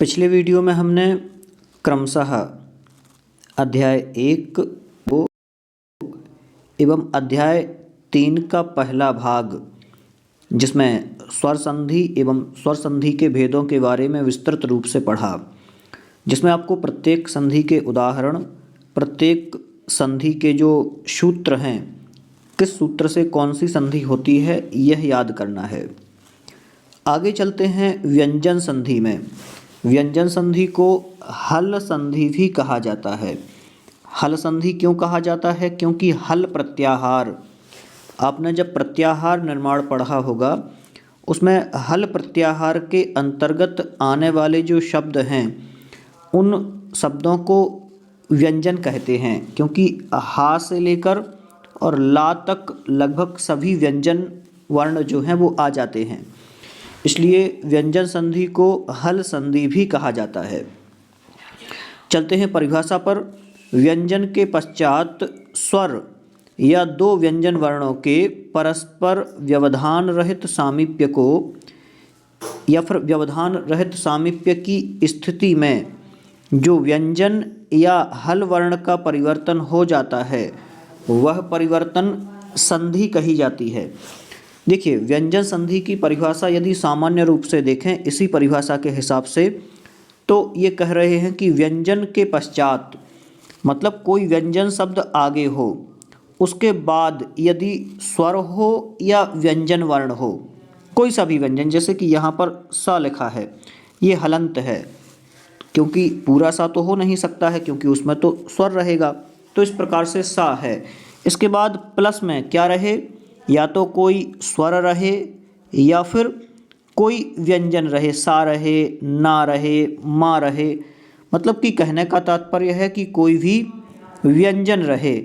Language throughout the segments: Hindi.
पिछले वीडियो में हमने क्रमशः अध्याय 1, 2 एवं अध्याय 3 का पहला भाग, जिसमें स्वर संधि एवं स्वर संधि के भेदों के बारे में विस्तृत रूप से पढ़ा, जिसमें आपको प्रत्येक संधि के उदाहरण, प्रत्येक संधि के जो सूत्र हैं, किस सूत्र से कौन सी संधि होती है, यह याद करना है। आगे चलते हैं व्यंजन संधि में। व्यंजन संधि को हल संधि भी कहा जाता है। हल संधि क्यों कहा जाता है? क्योंकि हल प्रत्याहार, आपने जब प्रत्याहार निर्माण पढ़ा होगा, उसमें हल प्रत्याहार के अंतर्गत आने वाले जो शब्द हैं, उन शब्दों को व्यंजन कहते हैं, क्योंकि हा से लेकर और ला तक लगभग सभी व्यंजन वर्ण जो हैं वो आ जाते हैं। इसलिए व्यंजन संधि को हल संधि भी कहा जाता है। चलते हैं परिभाषा पर। व्यंजन के पश्चात स्वर या दो व्यंजन वर्णों के परस्पर व्यवधान रहित सामीप्य को या फिर व्यवधान रहित सामीप्य की स्थिति में जो व्यंजन या हल वर्ण का परिवर्तन हो जाता है, वह परिवर्तन संधि कही जाती है। देखिए, व्यंजन संधि की परिभाषा यदि सामान्य रूप से देखें इसी परिभाषा के हिसाब से, तो ये कह रहे हैं कि व्यंजन के पश्चात मतलब कोई व्यंजन शब्द आगे हो, उसके बाद यदि स्वर हो या व्यंजन वर्ण हो, कोई सा भी व्यंजन, जैसे कि यहाँ पर स लिखा है, ये हलंत है, क्योंकि पूरा सा तो हो नहीं सकता है, क्योंकि उसमें तो स्वर रहेगा। तो इस प्रकार से सा है। इसके बाद प्लस में क्या रहे? या तो कोई स्वर रहे या फिर कोई व्यंजन रहे, सा रहे, ना रहे, मा रहे। मतलब कि कहने का तात्पर्य है कि कोई भी व्यंजन रहे।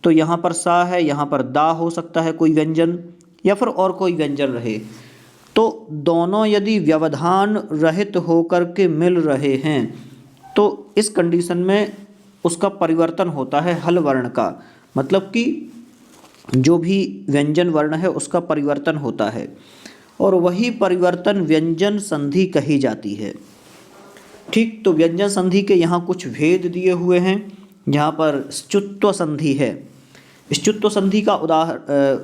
तो यहाँ पर सा है, यहाँ पर दा हो सकता है कोई व्यंजन, या फिर और कोई व्यंजन रहे। तो दोनों यदि व्यवधान रहित होकर के मिल रहे हैं, तो इस कंडीशन में उसका परिवर्तन होता है हल वर्ण का। मतलब कि जो भी व्यंजन वर्ण है उसका परिवर्तन होता है, और वही परिवर्तन व्यंजन संधि कही जाती है। ठीक, तो व्यंजन संधि के यहाँ कुछ भेद दिए हुए हैं। जहाँ पर स्तुत्व संधि है, स्तुत्व संधि का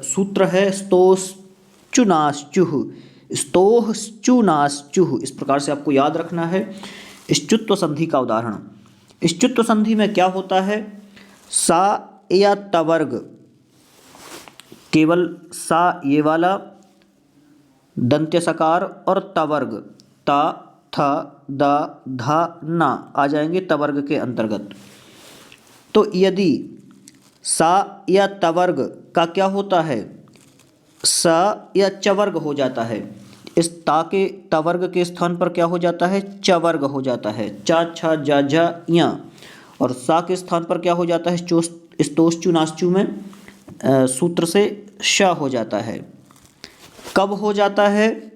सूत्र है स्तोश्चुनाश्चुः, स्तोश्चुनाश्चुः। इस प्रकार से आपको याद रखना है स्तुत्व संधि का उदाहरण। स्तुत्व संधि में क्या होता है? सा या तवर्ग, केवल सा ये वाला दंत्य सकार और तवर्ग ता, थ, द, ध, ना आ जाएंगे तवर्ग के अंतर्गत। तो यदि सा या तवर्ग का क्या होता है? स या चवर्ग हो जाता है। इस ता के तवर्ग के स्थान पर क्या हो जाता है? चवर्ग हो जाता है। चा, छ, जा, झ, या। और सा के स्थान पर क्या हो जाता है? स्तोश्चु नाश्चु में सूत्र से श हो जाता है। कब हो जाता है?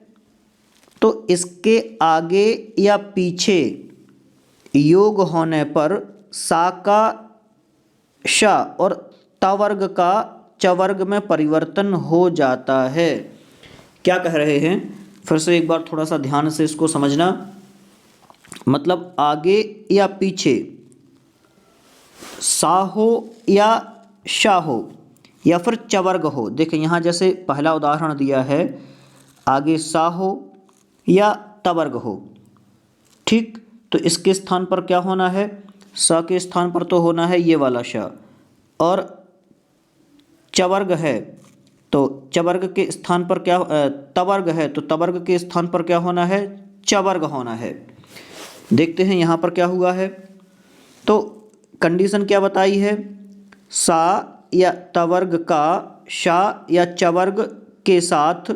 तो इसके आगे या पीछे योग होने पर सा का श और तवर्ग का चवर्ग में परिवर्तन हो जाता है। क्या कह रहे हैं? फिर से एक बार थोड़ा सा ध्यान से इसको समझना। मतलब आगे या पीछे सा हो या श हो या फिर चवर्ग हो। देखें यहाँ जैसे पहला उदाहरण दिया है, आगे सा हो या तवर्ग हो। ठीक, तो इसके स्थान पर क्या होना है? सा के स्थान पर तो होना है ये वाला श, और चवर्ग है तो चवर्ग के स्थान पर क्या, तवर्ग है तो तवर्ग के स्थान पर क्या होना है? चवर्ग होना है। देखते हैं यहाँ पर क्या हुआ है। तो कंडीशन क्या बताई है? सा या तवर्ग का शा या चवर्ग के साथ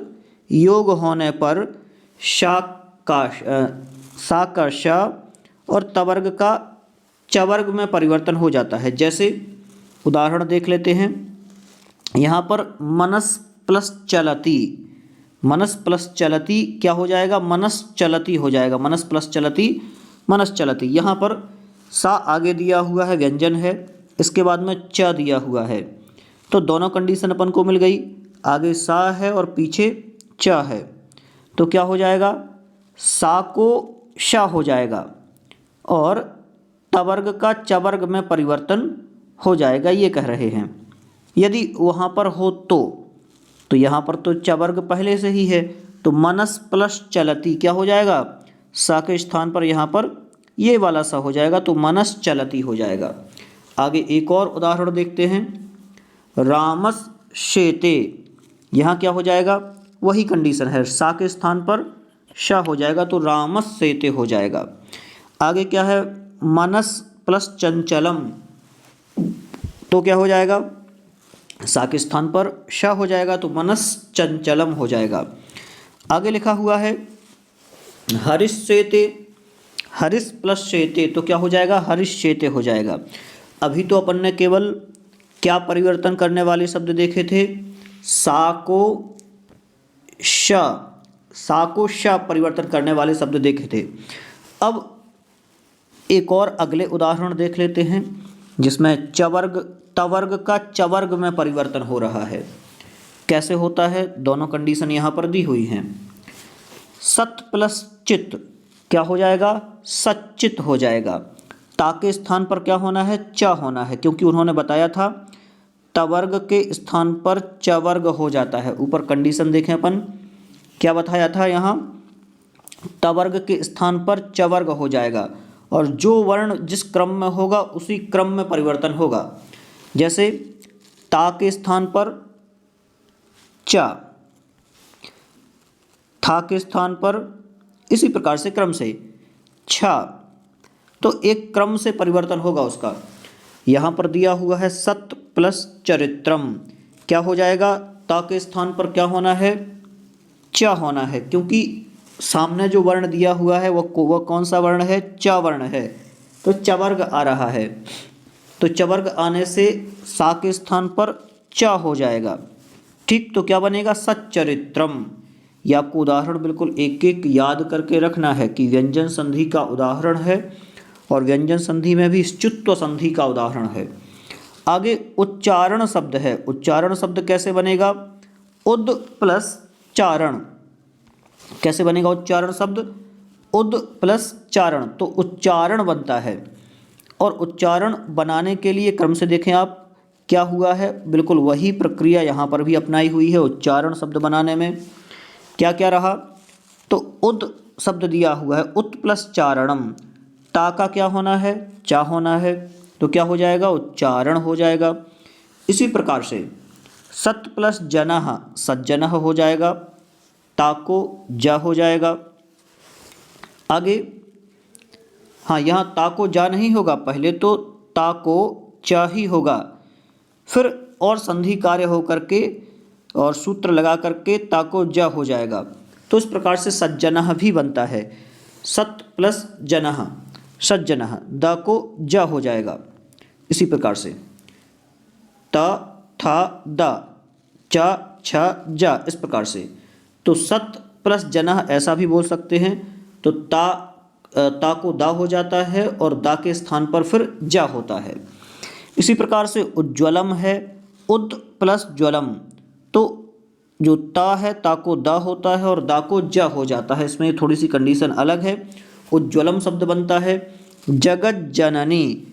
योग होने पर सा का श और तवर्ग का चवर्ग में परिवर्तन हो जाता है। जैसे उदाहरण देख लेते हैं। यहाँ पर मनस प्लस चलती, मनस प्लस चलती क्या हो जाएगा? मनस चलती हो जाएगा। मनस प्लस चलती, मनस चलती। यहाँ पर सा आगे दिया हुआ है, व्यंजन है, इसके बाद में च दिया हुआ है। तो दोनों कंडीशन अपन को मिल गई। आगे सा है और पीछे च है, तो क्या हो जाएगा? सा को श हो जाएगा और तवर्ग का चवर्ग में परिवर्तन हो जाएगा, ये कह रहे हैं। यदि वहाँ पर हो तो यहाँ पर तो चवर्ग पहले से ही है, तो मनस प्लस चलती क्या हो जाएगा, सा के स्थान पर यहाँ पर ये वाला सा हो जाएगा, तो मनस चलती हो जाएगा। आगे एक और उदाहरण देखते हैं। रामस शेते, यहाँ क्या हो जाएगा, वही कंडीशन है, सा के स्थान पर श हो जाएगा, तो रामस शेते हो जाएगा। आगे क्या है, मनस प्लस चंचलम, तो क्या हो जाएगा, सा के स्थान पर श हो जाएगा, तो मनस चंचलम हो जाएगा। आगे लिखा हुआ है हरिष्येते, हरिश प्लस शेते, तो क्या हो जाएगा, हरिष्येते हो जाएगा। अभी तो अपन ने केवल क्या परिवर्तन करने वाले शब्द देखे थे, सा को श परिवर्तन करने वाले शब्द देखे थे। अब एक और अगले उदाहरण देख लेते हैं जिसमें चवर्ग तवर्ग का चवर्ग में परिवर्तन हो रहा है। कैसे होता है, दोनों कंडीशन यहाँ पर दी हुई हैं। सत प्लस चित क्या हो जाएगा, सच्चित हो जाएगा। ता के स्थान पर क्या होना है, च होना है, क्योंकि उन्होंने बताया था तवर्ग के स्थान पर चवर्ग हो जाता है। ऊपर कंडीशन देखें अपन, क्या बताया था यहाँ, तवर्ग के स्थान पर चवर्ग हो जाएगा और जो वर्ण जिस क्रम में होगा उसी क्रम में परिवर्तन होगा। जैसे ता के स्थान पर च, था के स्थान पर इसी प्रकार से क्रम से छ, तो एक क्रम से परिवर्तन होगा उसका। यहाँ पर दिया हुआ है सत प्लस चरित्रम, क्या हो जाएगा, ता के स्थान पर क्या होना है, च होना है, क्योंकि सामने जो वर्ण दिया हुआ है वह कौन सा वर्ण है, च वर्ण है, तो चवर्ग आ रहा है। तो चवर्ग आने से सा के स्थान पर च हो जाएगा। ठीक, तो क्या बनेगा, सच्चरित्रम। ये आपको उदाहरण बिल्कुल एक एक याद करके रखना है कि व्यंजन संधि का उदाहरण है और व्यंजन संधि में भी च्युत्व संधि का उदाहरण है। आगे उच्चारण शब्द है। उच्चारण शब्द कैसे बनेगा, उद प्लस चारण, कैसे बनेगा उच्चारण शब्द, उद प्लस चारण, तो उच्चारण बनता है। और उच्चारण बनाने के लिए क्रम से देखें आप, क्या हुआ है, बिल्कुल वही प्रक्रिया यहाँ पर भी अपनाई हुई है। उच्चारण शब्द बनाने में क्या क्या रहा, तो उद शब्द दिया हुआ है, उत प्लस चारणम, ता का क्या होना है, चा होना है, तो क्या हो जाएगा, उच्चारण हो जाएगा। इसी प्रकार से सत प्लस जनः, सज्जनः हो जाएगा, ता को जा हो जाएगा। आगे हाँ, यहाँ ता को जा नहीं होगा, पहले तो ता को चा ही होगा, फिर और संधि कार्य हो करके और सूत्र लगा करके ता को जा हो जाएगा। तो इस प्रकार से सज्जनः भी बनता है, सत प्लस जनः, सज्जनः, दा को जा हो जाएगा। इसी प्रकार से ता था दा, चा छ जा, इस प्रकार से। तो सत प्लस जनः ऐसा भी बोल सकते हैं, तो ता को दा हो जाता है और दा के स्थान पर फिर जा होता है। इसी प्रकार से उज्ज्वलम है, उद प्लस ज्वलम, तो जो ता है ता को दा होता है और दा को जा हो जाता है। इसमें थोड़ी सी कंडीशन अलग है। उज्ज्वलम शब्द बनता है जगत जननी,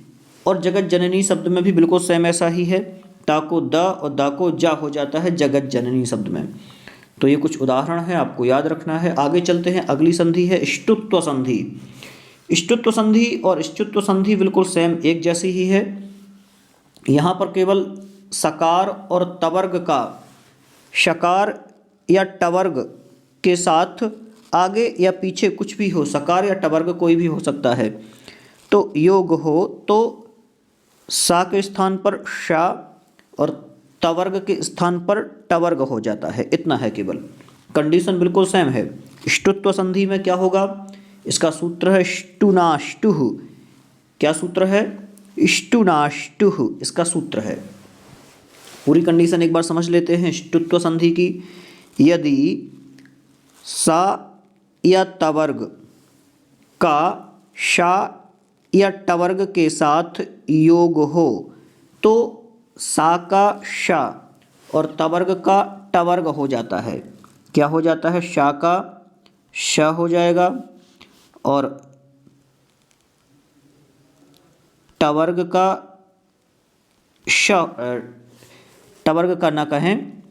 और जगत जननी शब्द में भी बिल्कुल सेम ऐसा ही है, ता को दा और दा को जा हो जाता है जगत जननी शब्द में। तो ये कुछ उदाहरण है, आपको याद रखना है। आगे चलते हैं, अगली संधि है ष्टुत्व संधि। ष्टुत्व संधि और ष्टुत्व संधि बिल्कुल सेम एक जैसी ही है। यहाँ पर केवल सकार और तवर्ग का, शकार या टवर्ग के साथ आगे या पीछे कुछ भी हो, सकार या टवर्ग कोई भी हो सकता है, तो योग हो तो सा के स्थान पर शा और तवर्ग के स्थान पर टवर्ग हो जाता है। इतना है केवल, कंडीशन बिल्कुल सेम है। ष्टुत्व संधि में क्या होगा, इसका सूत्र है ष्टुनाष्टुः। क्या सूत्र है, ष्टुनाष्टुः, इसका सूत्र है। पूरी कंडीशन एक बार समझ लेते हैं ष्टुत्व संधि की। यदि सा या तवर्ग का शा या टवर्ग के साथ योग हो तो सा का शा और तवर्ग का टवर्ग हो जाता है। क्या हो जाता है, शा का श हो जाएगा और टवर्ग का टवर्ग का ना कहें,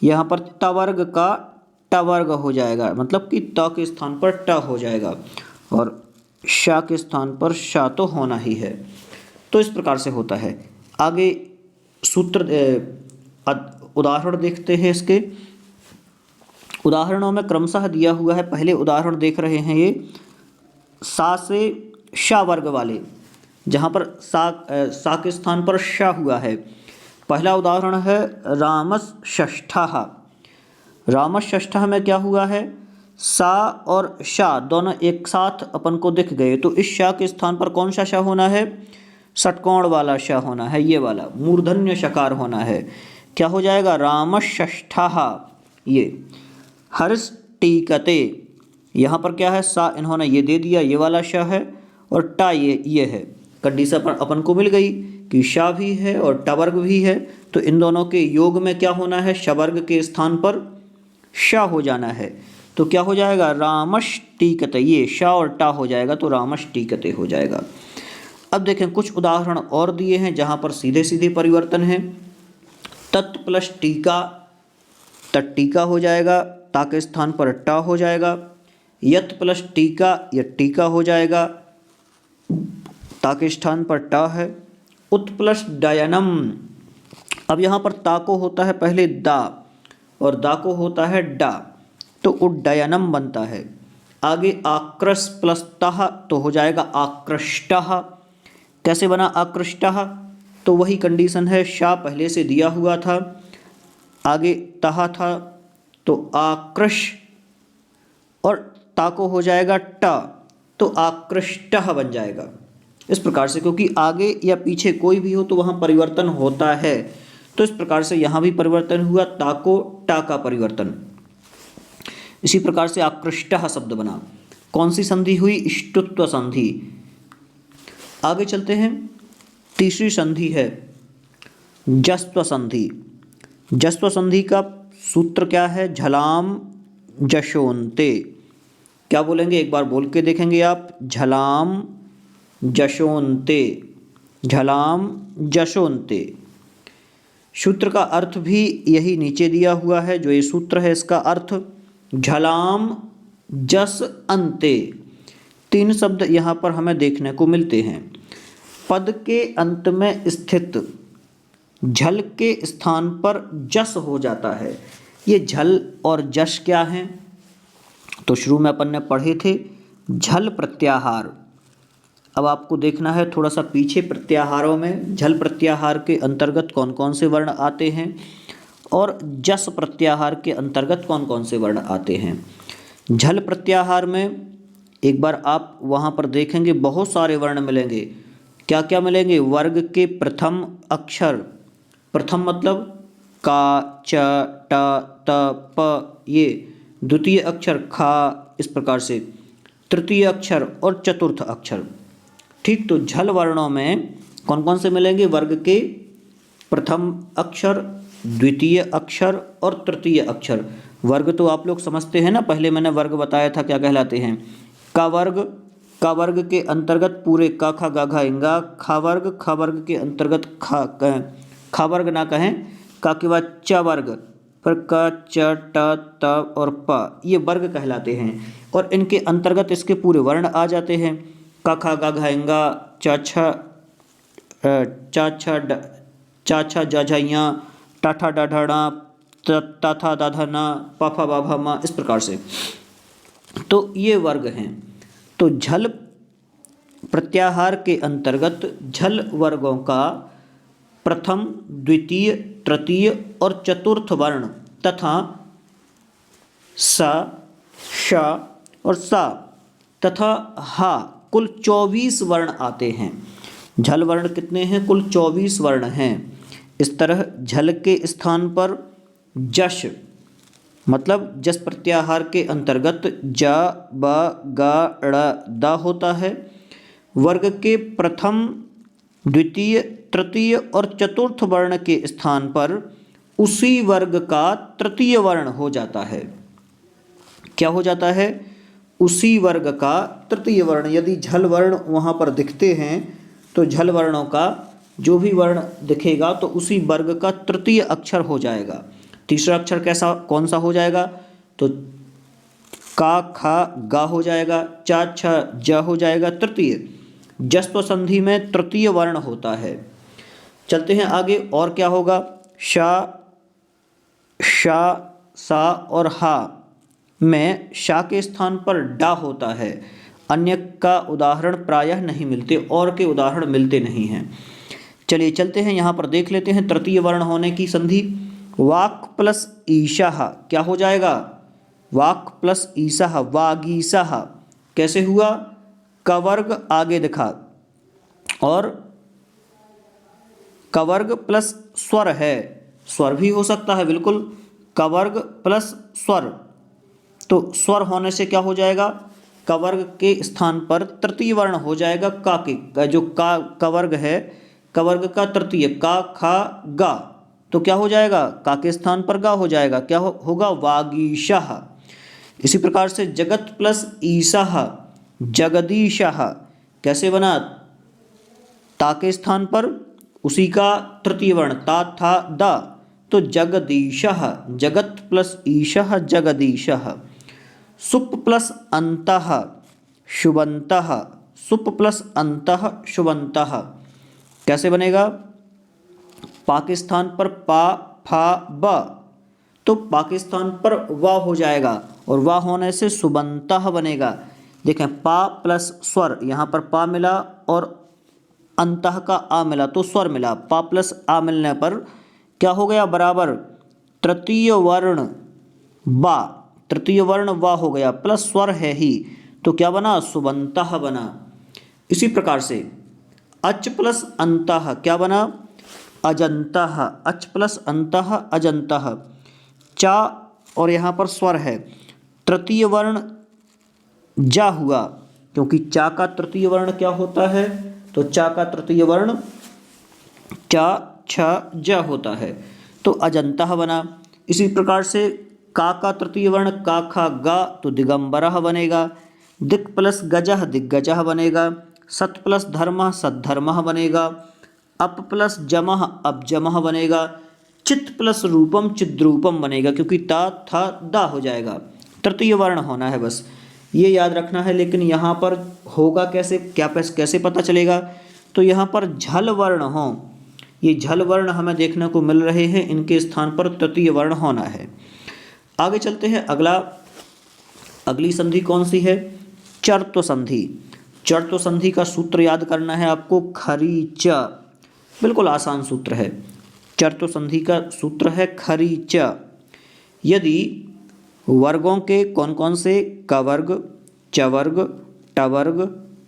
यहाँ पर तवर्ग का टवर्ग हो जाएगा, मतलब कि त के स्थान पर ट हो जाएगा और शा के स्थान पर शा तो होना ही है। तो इस प्रकार से होता है। आगे सूत्र उदाहरण देखते हैं। इसके उदाहरणों में क्रमशः दिया हुआ है। पहले उदाहरण देख रहे हैं ये सा से शा वर्ग वाले, जहाँ पर सा के स्थान पर शा हुआ है। पहला उदाहरण है रामश्ष्ठः। रामश्ष्ठः में क्या हुआ है, सा और शा दोनों एक साथ अपन को दिख गए, तो इस शा के स्थान पर कौन सा शा होना है, षटकोण वाला शा होना है, ये वाला मूर्धन्य शकार होना है। क्या हो जाएगा, रामश्ष्ठः। ये हर्षटीकते, यहाँ पर क्या है, सा इन्होंने ये दे दिया, ये वाला शा है, और टा ये है। कंडीशन पर अपन को मिल गई कि शा भी है और टवर्ग भी है, तो इन दोनों के योग में क्या होना है, शवर्ग के स्थान पर शा हो जाना है। तो क्या हो जाएगा, रामष्टीकते, ये शा और टा हो जाएगा तो रामष्टीकते हो जाएगा। अब देखें कुछ उदाहरण और दिए हैं जहाँ पर सीधे सीधे परिवर्तन है। तत् प्लस टीका, तट्टीका हो जाएगा, ता के स्थान पर टा हो जाएगा। यत् प्लस टीका, यह टीका हो जाएगा, ता के स्थान पर टा है। उत प्लस डयनम, अब यहाँ पर ता को होता है पहले दा और दा को होता है डा, तो उड्डयनम बनता है। आगे आक्रश प्लस तः तो हो जाएगा आकृष्टः। कैसे बना आकृष्टः, तो वही कंडीशन है, शा पहले से दिया हुआ था, आगे तः था तो आकृश, और ता को हो जाएगा टा, तो आकृष्टः बन जाएगा। इस प्रकार से, क्योंकि आगे या पीछे कोई भी हो तो वहाँ परिवर्तन होता है, तो इस प्रकार से यहाँ भी परिवर्तन हुआ, ता को टा का परिवर्तन। इसी प्रकार से आकृष्टः शब्द बना। कौन सी संधि हुई, इष्टुत्व संधि। आगे चलते हैं, तीसरी संधि है जस्त्व संधि। जस्त्व संधि का सूत्र क्या है, झलाम जशोन्ते। क्या बोलेंगे, एक बार बोल के देखेंगे आप, झलाम जशोन्ते, झलाम जशोन्ते। सूत्र का अर्थ भी यही नीचे दिया हुआ है, जो ये सूत्र है इसका अर्थ झलाम जस अंते। तीन शब्द यहाँ पर हमें देखने को मिलते हैं। पद के अंत में स्थित झल के स्थान पर जस हो जाता है। ये झल और जस क्या हैं, तो शुरू में अपन ने पढ़े थे झल प्रत्याहार। अब आपको देखना है थोड़ा सा पीछे, प्रत्याहारों में झल प्रत्याहार के अंतर्गत कौन कौन से वर्ण आते हैं और जस प्रत्याहार के अंतर्गत कौन कौन से वर्ण आते हैं। झल प्रत्याहार में एक बार आप वहाँ पर देखेंगे बहुत सारे वर्ण मिलेंगे। क्या क्या मिलेंगे, वर्ग के प्रथम अक्षर, प्रथम मतलब का, च, ट, त, प, ये द्वितीय अक्षर खा, इस प्रकार से तृतीय अक्षर और चतुर्थ अक्षर। ठीक, तो झल वर्णों में कौन कौन से मिलेंगे, वर्ग के प्रथम अक्षर, द्वितीय अक्षर और तृतीय अक्षर। वर्ग तो आप लोग समझते हैं ना, पहले मैंने वर्ग बताया था क्या कहलाते हैं। का वर्ग के अंतर्गत पूरे का खा गा घा इंगा, खा वर्ग के अंतर्गत खा वर्ग ना कहें, का के बाद च वर्ग, पर क, च, ट, त और प, ये वर्ग कहलाते हैं और इनके अंतर्गत इसके पूरे वर्ण आ जाते हैं। का खा गा घा इंगा, चा छा जा झैया, टा ठा डा ढा, ता था दा धा ना, पा फा बा भा मा, इस प्रकार से। तो ये वर्ग हैं। तो झल प्रत्याहार के अंतर्गत झल वर्गों का प्रथम, द्वितीय, तृतीय और चतुर्थ वर्ण तथा सा, शा और सा तथा हा, कुल 24 वर्ण आते हैं। झल वर्ण कितने हैं, कुल 24 वर्ण हैं। इस तरह झल के स्थान पर जश, मतलब जस प्रत्याहार के अंतर्गत ज, ब, ग, ड़, द होता है। वर्ग के प्रथम, द्वितीय, तृतीय और चतुर्थ वर्ण के स्थान पर उसी वर्ग का तृतीय वर्ण हो जाता है। क्या हो जाता है, उसी वर्ग का तृतीय वर्ण। यदि झल वर्ण वहाँ पर दिखते हैं तो झल वर्णों का जो भी वर्ण दिखेगा तो उसी वर्ग का तृतीय अक्षर हो जाएगा। तीसरा अक्षर कैसा कौन सा हो जाएगा? तो का खा गा हो जाएगा, चा छ ज हो जाएगा तृतीय। जस्व संधि में तृतीय वर्ण होता है। चलते हैं आगे, और क्या होगा? शा, शा, सा और हा में शा के स्थान पर डा होता है। अन्य का उदाहरण प्रायः नहीं मिलते, और के उदाहरण मिलते नहीं हैं। चलिए चलते हैं, यहाँ पर देख लेते हैं तृतीय वर्ण होने की संधि। वाक प्लस ईशाह क्या हो जाएगा? वाक प्लस ईशाह वागीशाह। कैसे हुआ? कवर्ग आगे दिखा और कवर्ग प्लस स्वर है, स्वर भी हो सकता है बिल्कुल। कवर्ग प्लस स्वर, तो स्वर होने से क्या हो जाएगा? कवर्ग के स्थान पर तृतीय वर्ण हो जाएगा का के, जो का कवर्ग है कवर्ग का तृतीय का खा गा, तो क्या हो जाएगा? का के स्थान पर गा हो जाएगा। क्या होगा? वागीशाह। इसी प्रकार से जगत प्लस ईशाह जगदीशाह। कैसे बना? ता के स्थान पर उसी का तृतीय वर्ण ता था दा, तो जगदीशः। जगत प्लस ईशः जगदीशः। सुप प्लस अंतः शुभंतः। सुप प्लस अंतः शुभंतः। कैसे बनेगा? पाकिस्तान पर पा फा ब, तो पाकिस्तान पर वा हो जाएगा और वा होने से सुबंतः बनेगा। देखें, पा प्लस स्वर, यहाँ पर पा मिला और अंतः का आ मिला तो स्वर मिला। पा प्लस आ मिलने पर क्या हो गया? बराबर तृतीय वर्ण बा, तृतीय वर्ण वा हो गया, प्लस स्वर है ही, तो क्या बना? सुबंतः बना। इसी प्रकार से अच प्लस अंतः क्या बना? अजंतः। अच प्लस अंतः अजंतः। चा और यहाँ पर स्वर है, तृतीय वर्ण जा हुआ, क्योंकि चा का तृतीय वर्ण क्या होता है? तो चा का तृतीय वर्ण चा छ ज होता है, तो अजंतः बना। इसी प्रकार से का तृतीय वर्ण का खा गा, तो दिगंबरः बनेगा। दिक् प्लस गजः दिग्गजः बनेगा। सत् प्लस धर्मः सद्धर्मः बनेगा। अप प्लस जमः अपजमः बनेगा। चित् प्लस रूपम चिद्रूपम बनेगा, क्योंकि ता था दा हो जाएगा। तृतीय वर्ण होना है, बस ये याद रखना है। लेकिन यहाँ पर होगा कैसे, कैसे पता चलेगा? तो यहाँ पर झल वर्ण हो, ये झल वर्ण हमें देखने को मिल रहे हैं, इनके स्थान पर तृतीय वर्ण होना है। आगे चलते हैं, अगली संधि कौन सी है? चर्त्व संधि। चर्त्व संधि का सूत्र याद करना है आपको, खरी च। बिल्कुल आसान सूत्र है। चर्त्व संधि का सूत्र है खरी च। यदि वर्गों के कौन कौन से? कवर्ग, चवर्ग, टवर्ग,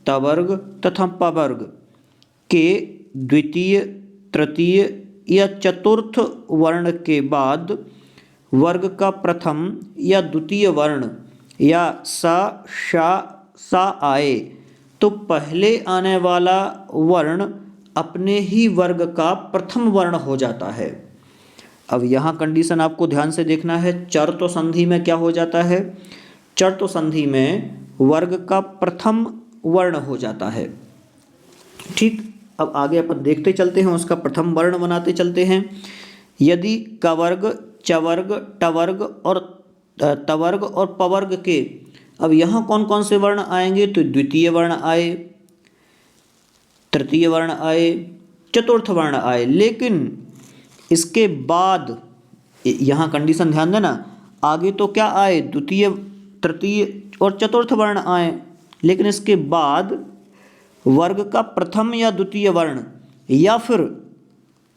तवर्ग तथा पवर्ग के द्वितीय, तृतीय या चतुर्थ वर्ण के बाद वर्ग का प्रथम या द्वितीय वर्ण या सा, शा, सा आए तो पहले आने वाला वर्ण अपने ही वर्ग का प्रथम वर्ण हो जाता है। अब यहाँ कंडीशन आपको ध्यान से देखना है। चर्त्व संधि में क्या हो जाता है? चर्त्व संधि में वर्ग का प्रथम वर्ण हो जाता है। ठीक, अब आगे अपन देखते चलते हैं, उसका प्रथम वर्ण बनाते चलते हैं। यदि कवर्ग, चवर्ग, टवर्ग और तवर्ग और पवर्ग के, अब यहाँ कौन कौन से वर्ण आएंगे? तो द्वितीय वर्ण आए, तृतीय वर्ण आए, चतुर्थ वर्ण आए। लेकिन इसके बाद यहाँ कंडीशन ध्यान देना, आगे तो क्या आए? द्वितीय, तृतीय और चतुर्थ वर्ण आए, लेकिन इसके बाद वर्ग का प्रथम या द्वितीय वर्ण या फिर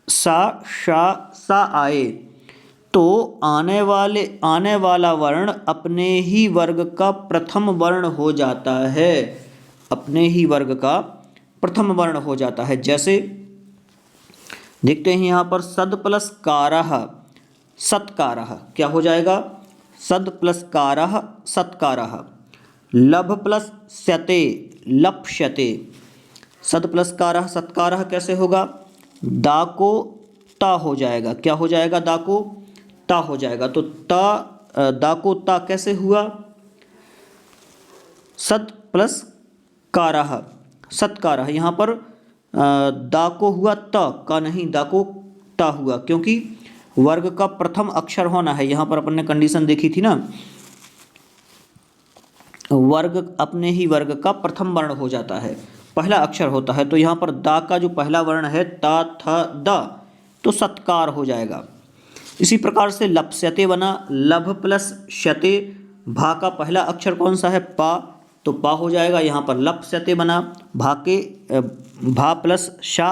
सा, शा, सा आए तो आने वाला वर्ण अपने ही वर्ग का प्रथम वर्ण हो जाता है। अपने ही वर्ग का प्रथम वर्ण हो जाता है। जैसे देखते हैं यहाँ पर सद प्लस कारः सत्कारः क्या हो जाएगा? सद प्लस कारः सत्कारः। लभ प्लस स्यते लप्स्यते। सद प्लस कारः सत्कारः कैसे होगा? दा को ता हो जाएगा। क्या हो जाएगा? दा को ता हो जाएगा। तो ता दा को ता कैसे हुआ? सत प्लस कारह, सत्कारह। यहाँ पर दा को हुआ त का नहीं, दा को ता हुआ, क्योंकि वर्ग का प्रथम अक्षर होना है। यहाँ पर अपन ने कंडीशन देखी थी ना, वर्ग अपने ही वर्ग का प्रथम वर्ण हो जाता है, पहला अक्षर होता है। तो यहाँ पर दा का जो पहला वर्ण है ता थ द, तो सत्कार हो जाएगा। इसी प्रकार से लप्स्यते बना, लभ प्लस शते, भा का पहला अक्षर कौन सा है, पा, तो पा हो जाएगा। यहाँ पर लप्स्यते बना, भा प्लस शा,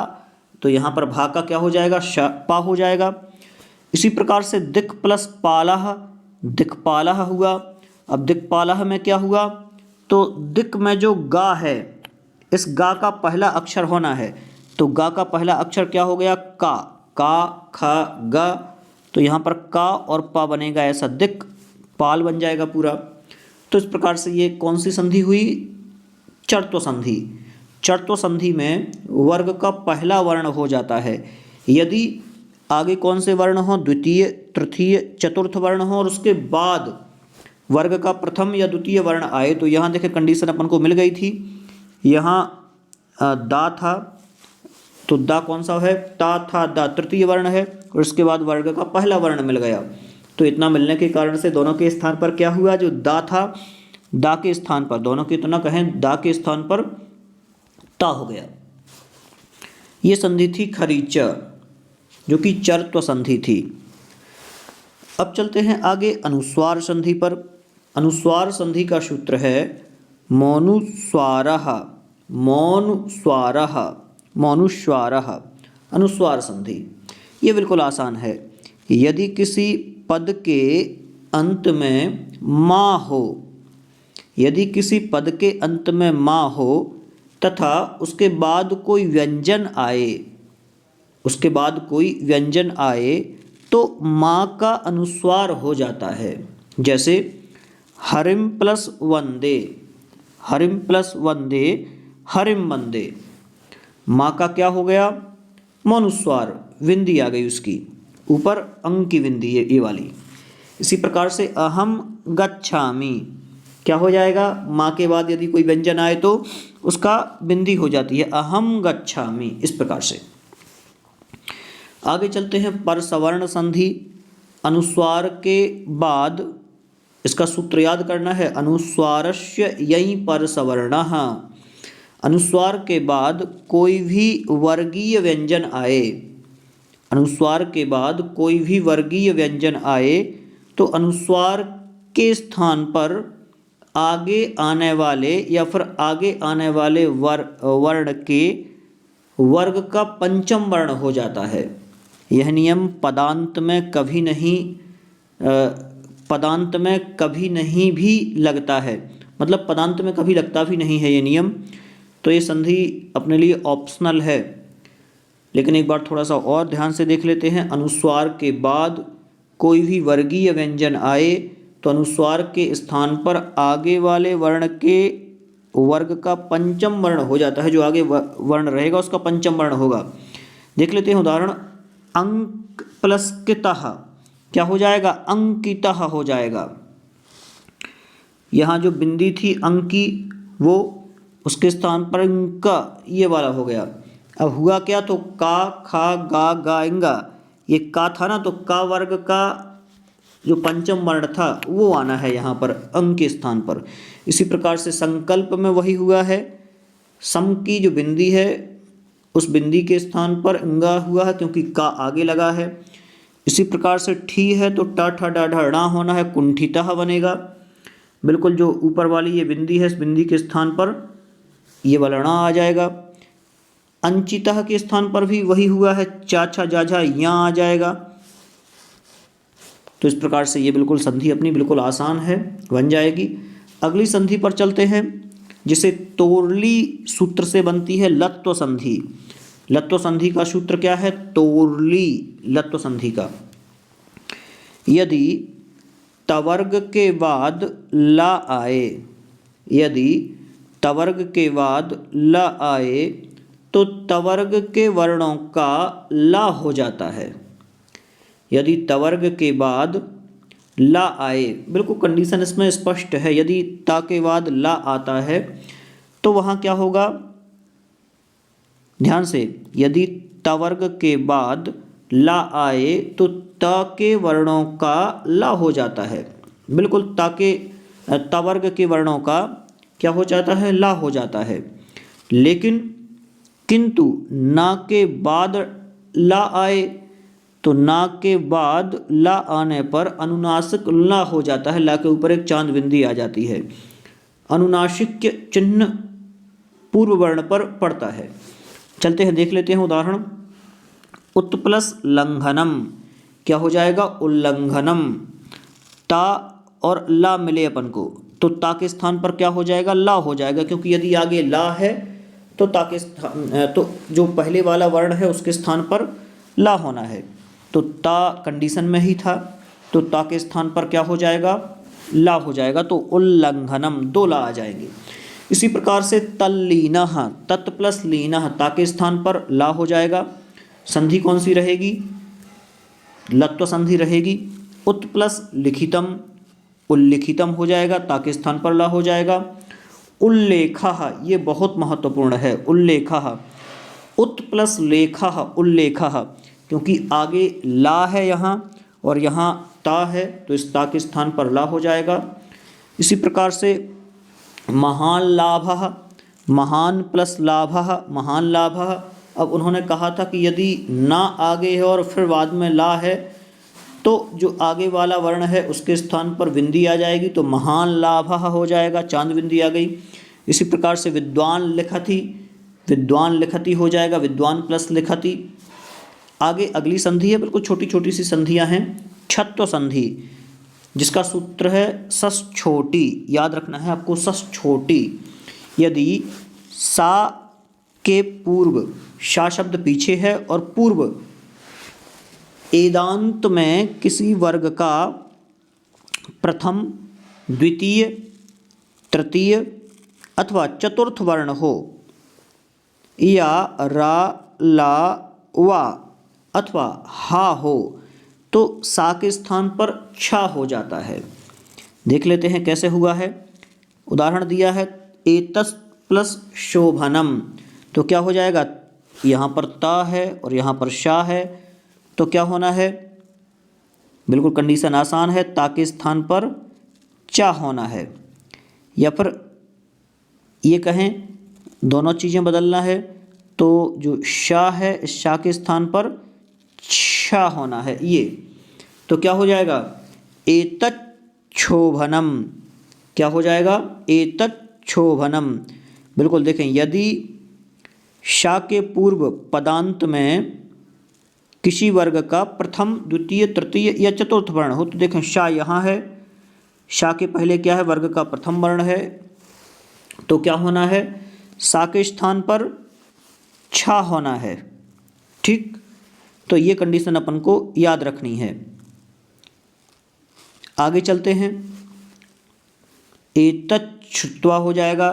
तो यहाँ पर भा का क्या हो जाएगा, शा, पा हो जाएगा। इसी प्रकार से दिक् प्लस पालह, दिक्पालह हुआ। अब दिक्पालह में क्या हुआ, तो दिक् में जो गा है, इस गा का पहला अक्षर होना है, तो गा का पहला अक्षर क्या हो गया, का, ख ग, तो यहाँ पर का और पा बनेगा ऐसा, दिक् पाल बन जाएगा पूरा। तो इस प्रकार से ये कौन सी संधि हुई, चर्त्व संधि। चर्त्व संधि में वर्ग का पहला वर्ण हो जाता है। यदि आगे कौन से वर्ण हो, द्वितीय, तृतीय, चतुर्थ वर्ण हो और उसके बाद वर्ग का प्रथम या द्वितीय वर्ण आए, तो यहाँ देखें कंडीशन अपन को मिल गई थी। यहाँ दा था, तो दा कौन सा है, ता था, दा तृतीय वर्ण है, और उसके बाद वर्ग का पहला वर्ण मिल गया। तो इतना मिलने के कारण से दोनों के स्थान पर क्या हुआ, जो दा था, दा के स्थान पर, दोनों के इतना कहें, दा के स्थान पर ता हो गया। ये संधि थी खरीच, जो कि चर्त्व संधि थी। अब चलते हैं आगे अनुस्वार संधि पर। अनुस्वार संधि का सूत्र है मौनुस्वारः, मौनुस्वारः, मौनुस्वारः, अनुस्वार संधि। ये बिल्कुल आसान है। यदि किसी पद के अंत में माँ हो, यदि किसी पद के अंत में माँ हो तथा उसके बाद कोई व्यंजन आए, उसके बाद कोई व्यंजन आए, तो माँ का अनुस्वार हो जाता है। जैसे हरिम प्लस वंदे, हरिम प्लस वंदे, हरिम वंदे, माँ का क्या हो गया, मौनुस्वार, विंदी आ गई उसकी, ऊपर अंग की विंदी ये वाली। इसी प्रकार से अहम गच्छामि, क्या हो जाएगा, माँ के बाद यदि कोई व्यंजन आए तो उसका बिंदी हो जाती है, अहम गच्छामि। इस प्रकार से आगे चलते हैं परसवर्ण संधि। अनुस्वार के बाद, इसका सूत्र याद करना है, अनुस्वारस्य यई परसवर्णः। अनुस्वार के बाद कोई भी वर्गीय व्यंजन आए, अनुस्वार के बाद कोई भी वर्गीय व्यंजन आए, तो अनुस्वार के स्थान पर आगे आने वाले या फिर आगे आने वाले वर्ण के वर्ग का पंचम वर्ण हो जाता है। यह नियम पदांत में कभी नहीं, पदांत में कभी नहीं भी लगता है, मतलब पदांत में कभी लगता भी नहीं है ये नियम। तो ये संधि अपने लिए ऑप्शनल है, लेकिन एक बार थोड़ा सा और ध्यान से देख लेते हैं। अनुस्वार के बाद कोई भी वर्गीय व्यंजन आए तो अनुस्वार के स्थान पर आगे वाले वर्ण के वर्ग का पंचम वर्ण हो जाता है, जो आगे वर्ण रहेगा उसका पंचम वर्ण होगा। देख लेते हैं उदाहरण, अंक प्लस कितः, क्या हो जाएगा, अंकितः हो जाएगा। यहाँ जो बिंदी थी अंकी, वो उसके स्थान पर अंक, ये वाला हो गया। अब हुआ क्या, तो का, खा, गा, गाएंगा, ये का था ना, तो का वर्ग का जो पंचम वर्ण था वो आना है यहाँ पर अंक के स्थान पर। इसी प्रकार से संकल्प में वही हुआ है, सम की जो बिंदी है उस बिंदी के स्थान पर अंगा हुआ है, क्योंकि का आगे लगा है। इसी प्रकार से ठी है तो ट ठ डा ढ णा होना है, कुंठितः बनेगा। बिल्कुल जो ऊपर वाली ये बिंदी है, इस बिंदी के स्थान पर ये वाला णा आ जाएगा। अंचितः के स्थान पर भी वही हुआ है, चा छा जा झा यहाँ आ जाएगा। तो इस प्रकार से ये बिल्कुल संधि अपनी बिल्कुल आसान है, बन जाएगी। अगली संधि पर चलते हैं, जिसे तोरली सूत्र से बनती है लत्व संधि। लत्व संधि का सूत्र क्या है, तोरली लत्व संधि का। यदि तवर्ग के बाद ला आए, यदि तवर्ग के बाद ला आए तो तवर्ग के वर्णों का ला हो जाता है। यदि तवर्ग के बाद ला आए, बिल्कुल कंडीशन इसमें स्पष्ट है। यदि ता के बाद ला आता है तो वहाँ क्या होगा, ध्यान से, यदि ता वर्ग के बाद ला आए तो ता के वर्णों का ला हो जाता है। बिल्कुल ता वर्ग के वर्णों का क्या हो जाता है, ला हो जाता है। लेकिन किंतु ना के बाद ला आए तो ना के बाद ला आने पर अनुनासिक ला हो जाता है। ला के ऊपर एक चांद बिंदी आ जाती है। अनुनासिक चिन्ह पूर्व वर्ण पर पड़ता है। चलते हैं, देख लेते हैं उदाहरण। उत प्लस लंघनम क्या हो जाएगा, उल्लंघनम। ता और ला मिले अपन को तो ता के स्थान पर क्या हो जाएगा, ला हो जाएगा, क्योंकि यदि आगे ला है तो ता के स्थान तो जो पहले वाला वर्ण है उसके स्थान पर ला होना है। तो ता कंडीशन में ही था तो ता के स्थान पर क्या हो जाएगा, ला हो जाएगा। तो उल्लंघनम, दो ला आ जाएंगे। इसी प्रकार से तल्लीनः, तत् प्लस लीनः, ता के स्थान पर ला हो जाएगा। संधि कौन सी रहेगी, लत्व संधि रहेगी। उत प्लस लिखितम, उल्लिखितम हो जाएगा, ता के स्थान पर ला हो जाएगा। उल्लेखः, ये बहुत महत्वपूर्ण है, उल्लेखः। उत प्लस लेखः, उल्लेखः, क्योंकि आगे ला है यहाँ और यहाँ ता है तो इस ता के स्थान पर ला हो जाएगा। इसी प्रकार से महान लाभः, महान प्लस लाभः, महान लाभः। अब उन्होंने कहा था कि यदि ना आगे है और फिर बाद में ला है तो जो आगे वाला वर्ण है उसके स्थान पर बिंदी आ जाएगी तो महान लाभः हो जाएगा, चांद बिंदी आ गई। इसी प्रकार से विद्वान लिखति, विद्वान लिखति हो जाएगा, विद्वान प्लस लिखति। आगे अगली संधि है, बिल्कुल छोटी छोटी सी संधियां हैं। छत्व संधि जिसका सूत्र है सस छोटी, याद रखना है आपको, सस छोटी। यदि सा के पूर्व, शा शब्द पीछे है और पूर्व एदांत में किसी वर्ग का प्रथम, द्वितीय, तृतीय अथवा चतुर्थ वर्ण हो या रा, ला, वा अथवा हा हो तो सा के स्थान पर छा हो जाता है। देख लेते हैं कैसे हुआ है। उदाहरण दिया है एतस प्लस शोभनम, तो क्या हो जाएगा, यहाँ पर ता है और यहाँ पर शा है तो क्या होना है, बिल्कुल कंडीशन आसान है, ता के स्थान पर चा होना है। या फिर ये कहें दोनों चीज़ें बदलना है तो जो शा है इस शा के स्थान पर छा होना है, ये तो क्या हो जाएगा, एतच्छोभनम, क्या हो जाएगा, एतच्छोभनम। बिल्कुल देखें, यदि शा के पूर्व पदांत में किसी वर्ग का प्रथम, द्वितीय, तृतीय या चतुर्थ वर्ण हो तो देखें शा यहाँ है, शा के पहले क्या है, वर्ग का प्रथम वर्ण है तो क्या होना है, सा के स्थान पर छा होना है। ठीक, तो ये कंडीशन अपन को याद रखनी है। आगे चलते हैं, एतच्छ्रुत्वा हो जाएगा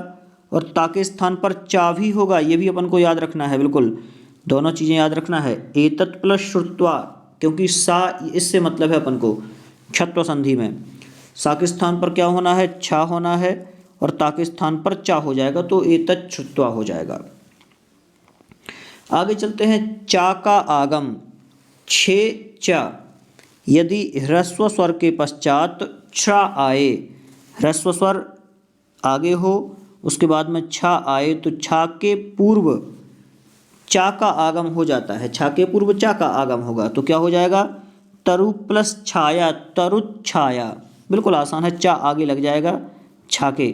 और ता के स्थान पर चा भी होगा, ये भी अपन को याद रखना है। बिल्कुल दोनों चीज़ें याद रखना है। एतत् प्लस श्रुत्वा, क्योंकि सा इससे मतलब है अपन को छत्व संधि में सा के स्थान पर क्या होना है, छा होना है और ता के स्थान पर चा हो जाएगा तो एतच्छ्रुत्वा हो जाएगा। आगे चलते हैं, चा का आगम, छे चा, यदि ह्रस्व स्वर के पश्चात छा आए, ह्रस्व स्वर आगे हो उसके बाद में छा आए तो छा के पूर्व चा का आगम हो जाता है, छा के पूर्व चा का आगम होगा तो क्या हो जाएगा, तरु प्लस छाया, तरुच्छाया। बिल्कुल आसान है, चा आगे लग जाएगा छा के।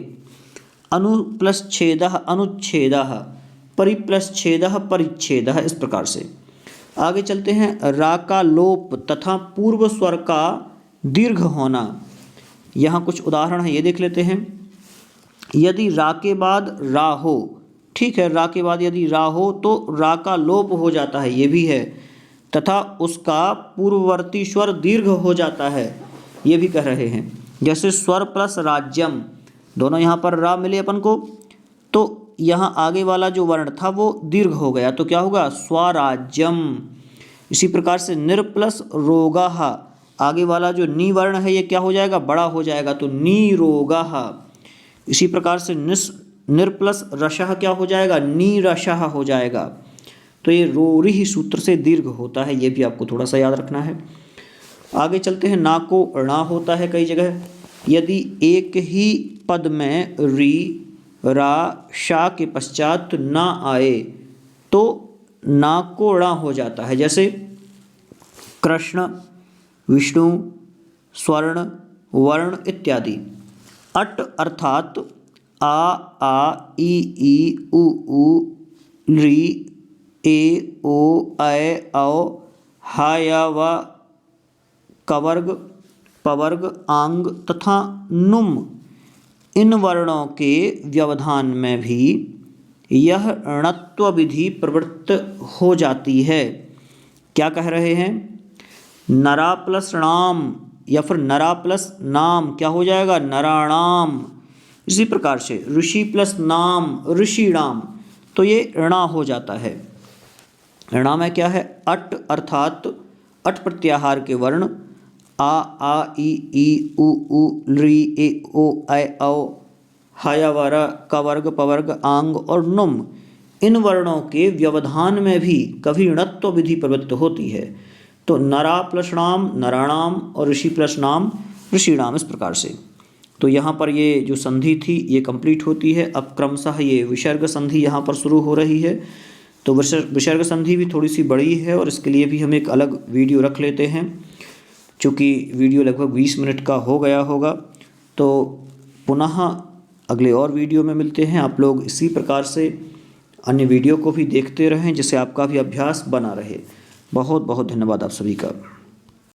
अनु प्लस छेदः, अनुच्छेदः, परि प्लस छेदः, परिच्छेदः, इस प्रकार से। आगे चलते हैं, रा का लोप तथा पूर्व स्वर का दीर्घ होना। यहाँ कुछ उदाहरण है, ये देख लेते हैं। यदि रा के बाद रा हो, ठीक है, रा के बाद यदि रा हो तो रा का लोप हो जाता है, ये भी है, तथा उसका पूर्ववर्ती स्वर दीर्घ हो जाता है, ये भी कह रहे हैं। जैसे स्वर प्लस राज्यम, दोनों यहाँ पर रा मिले अपन को तो यहाँ आगे वाला जो वर्ण था वो दीर्घ हो गया तो क्या होगा, स्वराज्यम। इसी प्रकार से निर प्लस रोगाह, आगे वाला जो नी वर्ण है ये क्या हो जाएगा, बड़ा हो जाएगा, तो नीरोगः। इसी प्रकार से निर प्लस रसः क्या हो जाएगा, नीरसः हो जाएगा। तो ये रोरिह सूत्र से दीर्घ होता है, ये भी आपको थोड़ा सा याद रखना है। आगे चलते हैं, ना को णा होता है कई जगह। यदि एक ही पद में री रा शा के पश्चात ना आए तो ना को णा हो जाता है। जैसे कृष्ण, विष्णु, स्वर्ण, वर्ण इत्यादि। अट अर्थात आ ई उ री ए ओ ऐ औ हा या वा कवर्ग, पवर्ग, आंग तथा नुम, इन वर्णों के व्यवधान में भी यह णत्व विधि प्रवृत्त हो जाती है। क्या कह रहे हैं, नरा प्लस नाम या फिर नरा प्लस नाम क्या हो जाएगा, नराणाम। इसी प्रकार से ऋषि प्लस नाम ऋषिणाम, तो ये णा हो जाता है। णा में क्या है, अट अर्थात अट प्रत्याहार के वर्ण आ ई उ री ए ओ ऐ औ हाया वारा कवर्ग, पवर्ग, आंग और नुम, इन वर्णों के व्यवधान में भी कभी णत्व विधि प्रवृत्त होती है। तो नरा प्लस नाम नराणाम और ऋषि प्लस नाम ऋषिणाम, इस प्रकार से। तो यहाँ पर ये जो संधि थी ये कंप्लीट होती है। अब क्रमशः ये विसर्ग संधि यहाँ पर शुरू हो रही है। तो विसर्ग संधि भी थोड़ी सी बड़ी है और इसके लिए भी हम एक अलग वीडियो रख लेते हैं। चूँकि वीडियो लगभग 20 मिनट का हो गया होगा, तो पुनः अगले और वीडियो में मिलते हैं। आप लोग इसी प्रकार से अन्य वीडियो को भी देखते रहें जिससे आपका भी अभ्यास बना रहे। बहुत बहुत धन्यवाद आप सभी का।